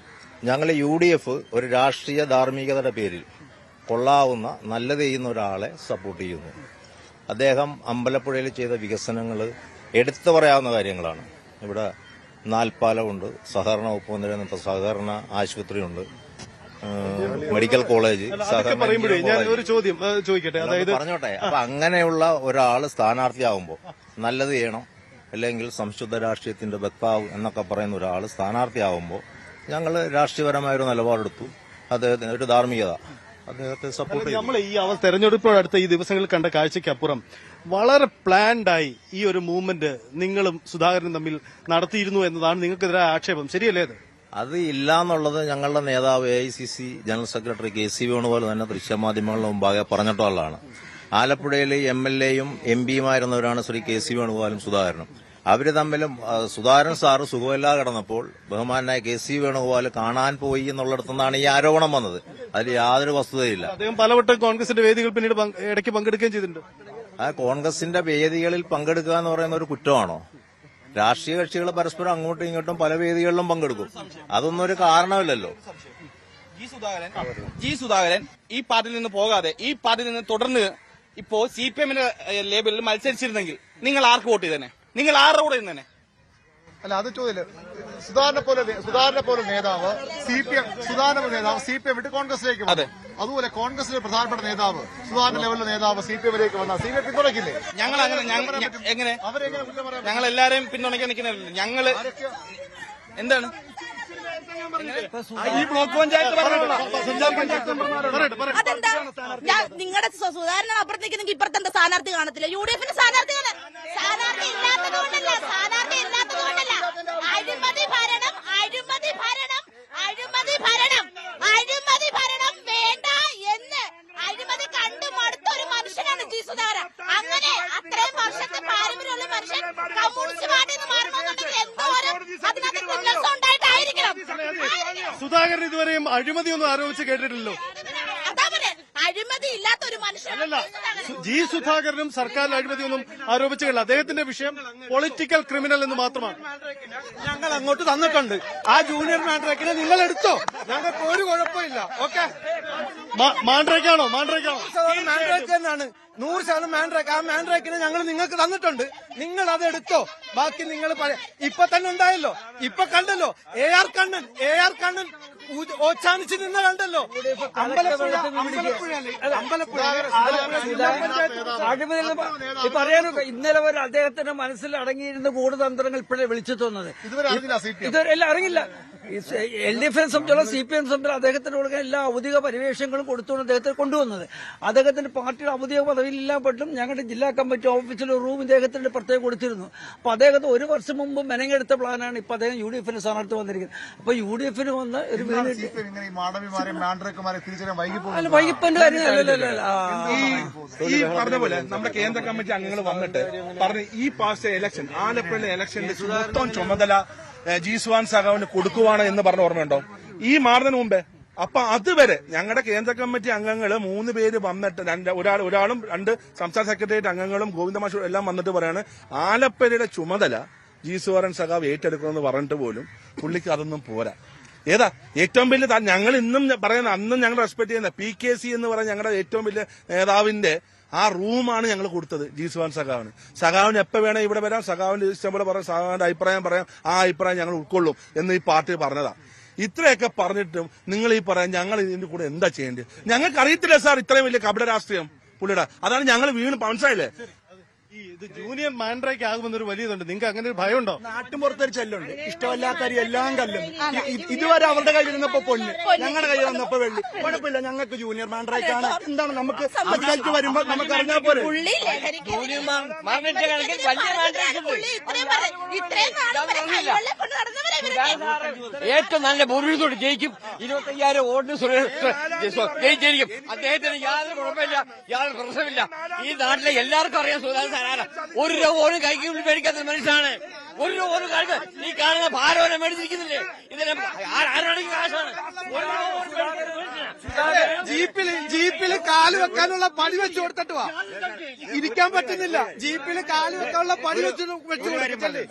ഞങ്ങൾ UDF ഒരു രാഷ്ട്രീയ ധാർമ്മികതയുടെ പേരിൽ കൊള്ളാവുന്ന നല്ലത് ചെയ്യുന്ന ഒരാളെ സപ്പോർട്ട് ചെയ്യുന്നു. അദ്ദേഹം അമ്പലപ്പുഴയിൽ ചെയ്ത വികസനങ്ങൾ എടുത്തു പറയാവുന്ന കാര്യങ്ങളാണ്. ഇവിടെ നാൽപ്പാലമുണ്ട്, സഹകരണ വകുപ്പ് മന്ത്രി സഹകരണ ആശുപത്രിയുണ്ട്, മെഡിക്കൽ കോളേജ്. ഞാൻ ഒരു ചോദ്യം ചോദിക്കട്ടെ, അതായത് പറഞ്ഞോട്ടെ. അപ്പൊ അങ്ങനെയുള്ള ഒരാൾ സ്ഥാനാർത്ഥിയാവുമ്പോൾ നല്ലത് ചെയ്യണം, അല്ലെങ്കിൽ സംശുദ്ധ രാഷ്ട്രീയത്തിന്റെ വക്താവ് എന്നൊക്കെ പറയുന്ന ഒരാൾ സ്ഥാനാർത്ഥിയാവുമ്പോൾ ഞങ്ങൾ രാഷ്ട്രീയപരമായൊരു നിലപാടെടുത്തു. അദ്ദേഹത്തിന് ഒരു ധാർമ്മികത, അദ്ദേഹത്തെ സപ്പോർട്ട് ചെയ്തു. നമ്മൾ ഈ തെരഞ്ഞെടുപ്പോടടുത്ത ഈ ദിവസങ്ങളിൽ കണ്ട കാഴ്ചയ്ക്കപ്പുറം വളരെ പ്ലാൻഡായി ഈ ഒരു മൂവ്മെന്റ് നിങ്ങളും സുധാകരനും തമ്മിൽ നടത്തിയിരുന്നു എന്നതാണ് നിങ്ങൾക്കെതിരായ ആക്ഷേപം. ശരിയല്ലേ അത്? അത് ഇല്ല എന്നുള്ളത് ഞങ്ങളുടെ നേതാവ് AICC ജനറൽ സെക്രട്ടറി KC വേണുപോലെ തന്നെ ദൃശ്യമാധ്യമങ്ങളുടെ മുമ്പാകെ പറഞ്ഞിട്ടുള്ളതാണ്. ആലപ്പുഴയിൽ MLA-യും MP-യുമായിരുന്നവരാണ് ശ്രീ KC വേണുഗോപാലും സുധാകരനും. അവര് തമ്മിലും സുധാകരൻ സാറ് സുഖമില്ലാതെ കിടന്നപ്പോൾ ബഹുമാനായ KC വേണുഗോപാൽ കാണാൻ പോയി എന്നുള്ളിടത്തുനിന്നാണ് ഈ ആരോപണം വന്നത്. അതിൽ യാതൊരു വസ്തുതയില്ല. അദ്ദേഹം പലവട്ടം കോൺഗ്രസിന്റെ വേദികൾ പിന്നീട് ഇടയ്ക്ക് പങ്കെടുക്കുകയും ചെയ്തിട്ടുണ്ട്. ആ കോൺഗ്രസിന്റെ വേദികളിൽ പങ്കെടുക്കുക എന്ന് പറയുന്ന ഒരു കുറ്റമാണോ? രാഷ്ട്രീയ കക്ഷികൾ പരസ്പരം അങ്ങോട്ടും ഇങ്ങോട്ടും പല വേദികളിലും പങ്കെടുക്കും. അതൊന്നും ഒരു കാരണമില്ലല്ലോ. ജി സുധാകരൻ ഈ പാർട്ടിയിൽ നിന്ന് പോകാതെ ഈ പാർട്ടിയിൽ നിന്ന് തുടർന്ന് ഇപ്പോ CPM-ന്റെ ലേബലിൽ മത്സരിച്ചിരുന്നെങ്കിൽ നിങ്ങൾ ആർക്ക് വോട്ട് ചെയ്തേനെ? നിങ്ങൾ ആരുടെ കൂടെ ഇരുന്നേനെ? അല്ല, അത് ചോദ്യമില്ല. സുധാകരനെ പോലെ നേതാവ് CPM വിട്ട് കോൺഗ്രസിലേക്ക് വന്നു. അതുപോലെ കോൺഗ്രസിലെ പ്രധാനപ്പെട്ട നേതാവ് സുധാകരൻ ലെവലിലെ നേതാവ് CPM-ലേക്ക് വന്നാൽ CPM പിന്തുണയ്ക്കില്ലേ? ഞങ്ങൾ എങ്ങനെ ഞങ്ങൾ എല്ലാരെയും പിന്തുണയ്ക്കാൻ നിൽക്കുന്നില്ല. ഞങ്ങള് എന്താണ് ഈ ബ്ലോക്ക് പഞ്ചായത്ത് അതെന്താ നിങ്ങളുടെ സുധാരണ അപ്പുറത്തേക്ക് ഇപ്പുറത്തെ സ്ഥാനാർത്ഥി കാണത്തില്ല. UDF-ന് സ്ഥാനാർത്ഥി ഇല്ലാത്തതുകൊണ്ടല്ല അഴിമതി ഭരണം വേണ്ട എന്ന് അഴിമതി കണ്ടു മടുത്ത ഒരു മനുഷ്യനാണ് ജി സുധാകരൻ. അങ്ങനെ അത്രയും വർഷത്തെ പാരമ്പര്യമുള്ള മനുഷ്യൻ കമ്മ്യൂണിസ്റ്റ് പാർട്ടിയിൽ നിന്ന് മാറണമെന്നുണ്ടെങ്കിൽ എന്തോരം അതിനകത്ത് ഉല്ലാസം ഉണ്ടായിട്ടായിരിക്കണം. സുധാകരൻ ഇതുവരെയും അഴിമതിയൊന്നും ആരോപിച്ച് കേട്ടിട്ടില്ലല്ലോ. അതാ അഴിമതി ഇല്ലാത്ത ഒരു അല്ലല്ല, ജി സുധാകരനും സർക്കാരിൽ അഴിമതിയൊന്നും ആരോപിച്ചില്ല. അദ്ദേഹത്തിന്റെ വിഷയം പൊളിറ്റിക്കൽ ക്രിമിനൽ എന്ന് മാത്രമാണ്. ഞങ്ങൾ അങ്ങോട്ട് തന്നിട്ടുണ്ട്. ആ ജൂനിയർ മാൻഡ്രേക്കിനെ നിങ്ങൾ എടുത്തോ, ഞങ്ങൾക്ക് ഒരു കുഴപ്പമില്ല. ഓക്കെ, മാൻഡ്രേക്കാണോ? മാൻഡ്രേക്ക് തന്നെയാണ് 100% മാൻഡ്രേക്ക്. ആ മാൻഡ്രേക്കിനെ ഞങ്ങൾ നിങ്ങൾക്ക് തന്നിട്ടുണ്ട്, നിങ്ങൾ അത് എടുത്തോ. ബാക്കി നിങ്ങൾ ഇപ്പൊ തന്നെ ഉണ്ടായല്ലോ, ഇപ്പൊ കണ്ടല്ലോ. എ ആർ കണ്ണൻ ഓച്ചാനിച്ച് നിന്ന് കണ്ടല്ലോ. പറയാനോ ഇന്നലെ വരെ അദ്ദേഹത്തിന്റെ മനസ്സിൽ അടങ്ങിയിരുന്ന ഗൂഢതന്ത്രങ്ങൾ ഇപ്പോഴേ വിളിച്ചു തോന്നുന്നത്. ഇതുവരെ എല്ലാം അറിയില്ല. LDF സംബന്ധിച്ചുള്ള CPM സംബന്ധിച്ചുള്ള അദ്ദേഹത്തിന് കൊടുക്കാൻ എല്ലാ ഔദ്യോഗിക പരിവേഷങ്ങളും കൊടുത്തുകൊണ്ട് അദ്ദേഹത്തെ കൊണ്ടുവന്നത്. അദ്ദേഹത്തിന്റെ പാർട്ടിയുടെ ഔദ്യോഗിക പദവിയിലെല്ലാം പെട്ടും ഞങ്ങളുടെ ജില്ലാ കമ്മിറ്റി ഓഫീസിൽ ഒരു റൂം ഇദ്ദേഹത്തിന് പ്രത്യേകം കൊടുത്തിരുന്നു. അപ്പൊ അദ്ദേഹത്തെ 1 വർഷം മുമ്പ് മെനങ്ങെടുത്ത പ്ലാനാണ് ഇപ്പൊ അദ്ദേഹം UDF സ്ഥാനാർത്ഥി വന്നിരിക്കുന്നത്. അപ്പൊ UDF വന്ന് ഒരു വൈകിപ്പിന്റെ ഈ പറഞ്ഞ പോലെ നമ്മുടെ കേന്ദ്ര കമ്മിറ്റി അംഗങ്ങൾ വന്നിട്ട് പറഞ്ഞ് ഈ പാസ് ഇലക്ഷൻ ആലപ്പുഴയിലെ ഇലക്ഷന്റെ മൊത്തം ചുമതല ജി സുധാകരൻ സഖാവിന് കൊടുക്കുവാണ് എന്ന് പറഞ്ഞ ഓർമ്മയുണ്ടോ ഈ മാറുന്നതിന് മുമ്പേ? അപ്പൊ അതുവരെ ഞങ്ങളുടെ കേന്ദ്ര കമ്മിറ്റി അംഗങ്ങൾ 3 പേര് വന്നിട്ട് ഒരാളും 2 സംസ്ഥാന സെക്രട്ടേറിയറ്റ് അംഗങ്ങളും ഗോവിന്ദമാഷും എല്ലാം വന്നിട്ട് പറയാണ് ആലപ്പുഴയുടെ ചുമതല ജി സുധാകരൻ സഖാവ് ഏറ്റെടുക്കണമെന്ന് പറഞ്ഞിട്ട് പോലും പുള്ളിക്ക് അതൊന്നും പോരാ. ഏതാ ഏറ്റവും വലിയ ഞങ്ങൾ ഇന്നും പറയുന്ന അന്നും ഞങ്ങൾ റെസ്പെക്ട് ചെയ്യുന്ന PKC എന്ന് പറയുന്ന ഞങ്ങളുടെ ഏറ്റവും വലിയ നേതാവിന്റെ ആ റൂമാണ് ഞങ്ങൾ കൊടുത്തത് ജി സുധാകരൻ സഖാവിന്. സഖാവിന് എപ്പോ വേണേ ഇവിടെ വരാം, സഖാവിന്റെ ഇഷ്ടം പോലെ പറയാം, സഖാവിന്റെ അഭിപ്രായം പറയാം, ആ അഭിപ്രായം ഞങ്ങൾ ഉൾക്കൊള്ളും എന്ന് ഈ പാർട്ടി പറഞ്ഞതാ. ഇത്രയൊക്കെ പറഞ്ഞിട്ടും നിങ്ങൾ ഈ പറയാൻ ഞങ്ങൾ ഇതിന്റെ കൂടെ എന്താ ചെയ്യേണ്ടത്? ഞങ്ങൾക്ക് അറിയത്തില്ല സാർ ഇത്രയും വലിയ കപട രാഷ്ട്രീയം പുള്ളിയുടെ. അതാണ് ഞങ്ങൾ വീണ് മനസ്സിലായില്ലേ? ഇത് ജൂനിയർ മാൻഡ്രേക്ക് ആകുമെന്നൊരു വലിയതുണ്ട്. നിങ്ങൾക്ക് അങ്ങനെ ഒരു ഭയമുണ്ടോ? നാട്ടുമ്പുറത്തൊരു ചെല്ലുണ്ട്, ഇഷ്ടമല്ലാത്തരി എല്ലാം കല്ലും. ഇതുവരെ അവരുടെ കയ്യിലിരുന്നപ്പോ പൊന്ന്, ഞങ്ങളുടെ കയ്യിൽ വന്നപ്പോ വെള്ളി. കുഴപ്പമില്ല, ഞങ്ങൾക്ക് ജൂനിയർ മാൻഡ്രേക്കാണ്. എന്താണ് നമുക്ക് അതിലേക്ക് വരുമ്പോ നമുക്ക് അറിഞ്ഞാൽ പോലെ ഏറ്റവും നല്ല ഭൂരിപക്ഷത്തോട് ജയിക്കും. 25,000 വോട്ടിന് ജയിച്ചിരിക്കും. അദ്ദേഹത്തിന് യാതൊരു കുഴപ്പമില്ല, യാതൊരു പ്രശ്നമില്ല. ഈ നാട്ടിലെ എല്ലാവർക്കും അറിയാം സുധാകരൻ സാറാണ്. 1 രൂപ പോലും കൈക്കുള്ളിൽ മേടിക്കാത്ത മനുഷ്യനാണ്. 1 രൂപ പോലും കാണിക്കുക. ഈ കാണുന്ന ഭാരവനെ മേടിച്ചിരിക്കുന്നില്ലേ, ഇതിനെ ആരുടെ കാശാണ്? ജീപ്പില് കാല് വെക്കാനുള്ള പണി വെച്ചു കൊടുത്തിട്ട് വാ. ഇരിക്കാൻ പറ്റുന്നില്ല, ജീപ്പില് കാല് വെക്കാനുള്ള പണി വെച്ചു കൊടുക്കല്ലേ.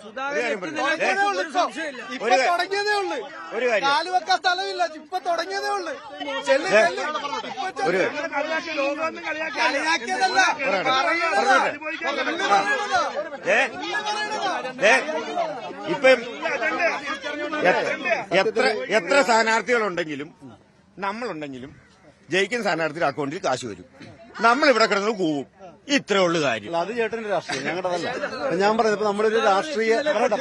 ഇപ്പൊ തുടങ്ങിയതേ ഉള്ളു, കാല് വെക്കാൻ സ്ഥലമില്ല. ഇപ്പൊ തുടങ്ങിയതേ ഉള്ളു. കളിയാക്കിയതല്ല, ഇപ്പം എത്ര സ്ഥാനാർത്ഥികളുണ്ടെങ്കിലും നമ്മളുണ്ടെങ്കിലും ജയിക്കുന്ന സ്ഥാനാർത്ഥിയുടെ അക്കൗണ്ടിൽ കാശ് വരും. നമ്മളിവിടെ കിടന്ന് കൂവും. ഇത്രേ ഉള്ളു കാര്യം. അത് ചേട്ടന്റെ രാഷ്ട്രീയം, ഞങ്ങളുടെതല്ല. ഞാൻ പറയുന്നത് ഇപ്പൊ നമ്മളൊരു രാഷ്ട്രീയ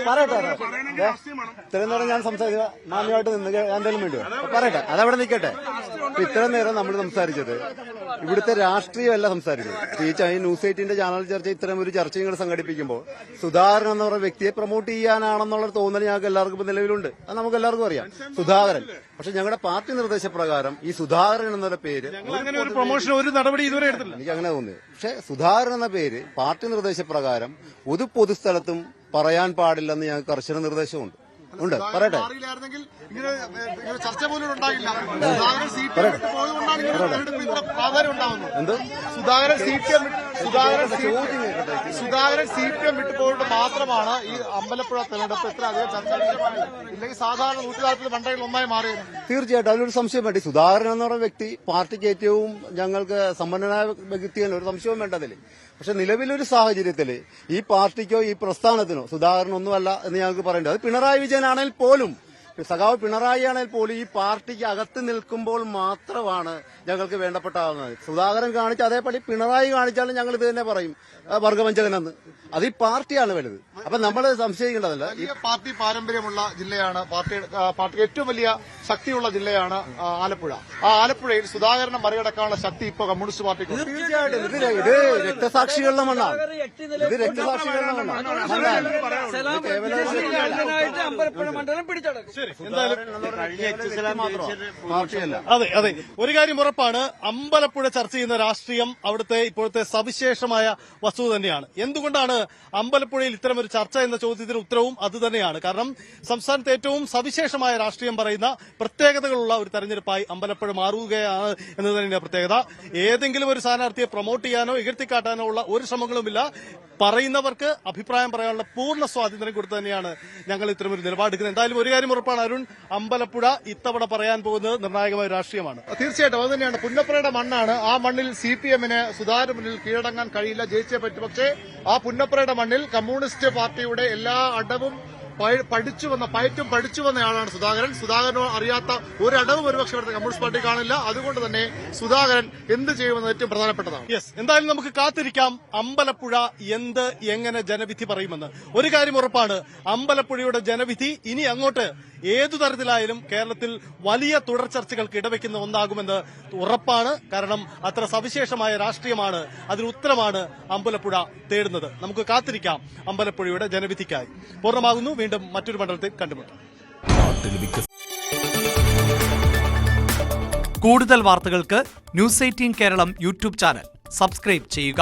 പറയട്ടെ ഇത്രയും നേരം ഞാൻ സംസാരിക്കുക മാന്യമായിട്ട് നിന്ന് എന്തായാലും വേണ്ടി പറയട്ടെ, അതവിടെ നിൽക്കട്ടെ. അപ്പൊ ഇത്രയും നേരം നമ്മൾ സംസാരിച്ചത് ഇവിടുത്തെ രാഷ്ട്രീയമല്ല സംസാരിക്കുന്നത്. ഈ ന്യൂസ് 8ന്റെ ചാനൽ ചർച്ച ഇത്തരം ഒരു ചർച്ച നിങ്ങൾ സംഘടിപ്പിക്കുമ്പോൾ സുധാകരൻ എന്ന് പറയുന്ന വ്യക്തിയെ പ്രൊമോട്ട് ചെയ്യാനാണെന്നുള്ള തോന്നൽ ഞങ്ങൾക്ക് എല്ലാവർക്കും ഇപ്പൊ നിലവിലുണ്ട്. അത് നമുക്ക് എല്ലാവർക്കും അറിയാം, സുധാകരൻ. പക്ഷെ ഞങ്ങളുടെ പാർട്ടി നിർദ്ദേശപ്രകാരം ഈ സുധാകരൻ എന്നുള്ള പേര് ഒരു പ്രൊമോഷൻ ഒരു നടപടി ഇതുവരെ എടുത്തില്ല. എനിക്ക് അങ്ങനെ തോന്നുന്നത്. പക്ഷെ സുധാകരൻ എന്ന പേര് പാർട്ടി നിർദ്ദേശപ്രകാരം ഒരു പൊതുസ്ഥലത്തും പറയാൻ പാടില്ലെന്ന് ഞങ്ങൾക്ക് കർശന നിർദ്ദേശമുണ്ട്. പറയട്ടെ, ചർച്ച പോലും ഉണ്ടാകില്ല. സുധാകരൻ CPM വിട്ടുപോയിട്ട് മാത്രമാണ് ഈ അമ്പലപ്പുഴ തെരഞ്ഞെടുപ്പ് ഇത്ര അധികം ചർച്ച. ഇല്ലെങ്കിൽ സാധാരണ 140 മണ്ഡലങ്ങളിൽ ഒന്നായി മാറിയത്. തീർച്ചയായിട്ടും അതിലൊരു സംശയം വേണ്ടി. സുധാകരൻ എന്ന് പറയുന്ന വ്യക്തി പാർട്ടിക്ക് ഏറ്റവും ഞങ്ങൾക്ക് സമ്പന്നനായ വ്യക്തിയാണ്, ഒരു സംശയവും വേണ്ടതിൽ. പക്ഷെ നിലവിലൊരു സാഹചര്യത്തിൽ ഈ പാർട്ടിക്കോ ഈ പ്രസ്ഥാനത്തിനോ സുധാകരനൊന്നുമല്ല എന്ന് ഞങ്ങൾക്ക് പറയേണ്ടത്. അത് പിണറായി വിജയനാണെങ്കിൽ പോലും, സഖാവ് പിണറായി ആണെങ്കിൽ പോലും ഈ പാർട്ടിക്ക് അകത്ത് നിൽക്കുമ്പോൾ മാത്രമാണ് ഞങ്ങൾക്ക് വേണ്ടപ്പെട്ടാകുന്നത്. സുധാകരൻ കാണിച്ച അതേപടി പിണറായി കാണിച്ചാലും ഞങ്ങൾ ഇത് തന്നെ പറയും, വർഗവഞ്ചകനെന്ന്. അത് ഈ പാർട്ടിയാണ് വലുത്. അപ്പൊ നമ്മൾ സംശയിക്കേണ്ടതല്ല. ഈ പാർട്ടി പാരമ്പര്യമുള്ള ജില്ലയാണ്, പാർട്ടിക്ക് ഏറ്റവും വലിയ ശക്തിയുള്ള ജില്ലയാണ് ആലപ്പുഴ. ആ ആലപ്പുഴയിൽ സുധാകരനെ മറികടക്കാനുള്ള ശക്തി ഇപ്പൊ കമ്മ്യൂണിസ്റ്റ് പാർട്ടിക്ക്. തീർച്ചയായിട്ടും ഇത് രക്തസാക്ഷികളുടെ മണ്ണാണ്. ഇത് രക്തസാക്ഷികളുടെ മണ്ണാണ്. അമ്പലപ്പുഴ മണ്ഡലം പിടിച്ചടക്കും. ശരി, എന്തായാലും കഴിഞ്ഞ എച്ച് പാർട്ടിയല്ല. അതെ അതെ, ഒരു കാര്യം ഉറപ്പാണ്, അമ്പലപ്പുഴ ചർച്ച ചെയ്യുന്ന രാഷ്ട്രീയം അവിടുത്തെ ഇപ്പോഴത്തെ സവിശേഷമായ വസ്തുത തന്നെയാണ്. എന്തുകൊണ്ടാണ് അമ്പലപ്പുഴയിൽ ഇത്തരമൊരു ചർച്ച എന്ന ചോദ്യത്തിന് ഉത്തരവും അത് തന്നെയാണ്. കാരണം സംസ്ഥാനത്തെ ഏറ്റവും സവിശേഷമായ രാഷ്ട്രീയം പറയുന്ന പ്രത്യേകതകളുള്ള ഒരു തെരഞ്ഞെടുപ്പായി അമ്പലപ്പുഴ മാറുകയാണ് എന്നത് തന്നെയാണ് പ്രത്യേകത. ഏതെങ്കിലും ഒരു സ്ഥാനാർത്ഥിയെ പ്രൊമോട്ട് ചെയ്യാനോ ഇകഴ്ത്തിക്കാട്ടാനോ ഉള്ള ഒരു ശ്രമങ്ങളുമില്ല. പറയുന്നവർക്ക് അഭിപ്രായം പറയാനുള്ള പൂർണ്ണ സ്വാതന്ത്ര്യം കൊടുത്തു തന്നെയാണ് ഞങ്ങൾ ഇത്തരമൊരു നിലപാടെടുക്കുന്നത്. എന്തായാലും ഒരു കാര്യം ഉറപ്പാണ് അരുൺ, അമ്പലപ്പുഴ ഇത്തവണ പറയാൻ പോകുന്നത് നിർണായകമായ രാഷ്ട്രീയമാണ്. തീർച്ചയായിട്ടും അത് തന്നെയാണ്. പുന്നപ്രയുടെ മണ്ണാണ്. ആ മണ്ണിൽ CPM-ന് സുധാകരന് മുന്നിൽ കീഴടങ്ങാൻ കഴിയില്ല, ജയിച്ചേ പറ്റും. പക്ഷേ ആ പുന്നപ്രയുടെ മണ്ണിൽ കമ്മ്യൂണിസ്റ്റ് പാർട്ടിയുടെ എല്ലാ അടവും പയറ്റും പഠിച്ചു വന്നയാളാണ് സുധാകരൻ. സുധാകരനോ അറിയാത്ത ഒരു അടവും ഒരുപക്ഷെ ഇവിടുത്തെ കമ്മ്യൂണിസ്റ്റ് പാർട്ടി കാണില്ല. അതുകൊണ്ട് തന്നെ സുധാകരൻ എന്ത് ചെയ്യുമെന്ന് ഏറ്റവും പ്രധാനപ്പെട്ടതാണ്. യെസ്, എന്തായാലും നമുക്ക് കാത്തിരിക്കാം അമ്പലപ്പുഴ എങ്ങനെ ജനവിധി പറയുമെന്ന്. ഒരു കാര്യം ഉറപ്പാണ്, അമ്പലപ്പുഴയുടെ ജനവിധി ഇനി അങ്ങോട്ട് ഏതു തരത്തിലായാലും കേരളത്തിൽ വലിയ തുടർ ചർച്ചകൾക്ക് ഇടവെക്കുന്ന ഒന്നാകുമെന്ന് ഉറപ്പാണ്. കാരണം അത്ര സവിശേഷമായ രാഷ്ട്രീയമാണ്, അതിന് ഉത്തരമാണ് അമ്പലപ്പുഴ തേടുന്നത്. നമുക്ക് കാത്തിരിക്കാം അമ്പലപ്പുഴയുടെ ജനവിധിക്കായി. പൂർണ്ണമാകുന്നു. വീണ്ടും മറ്റൊരു മണ്ഡലത്തിൽ കണ്ടുമുട്ടാം. കൂടുതൽ വാർത്തകൾക്ക് News 18 Keralam YouTube channel subscribe ചെയ്യുക.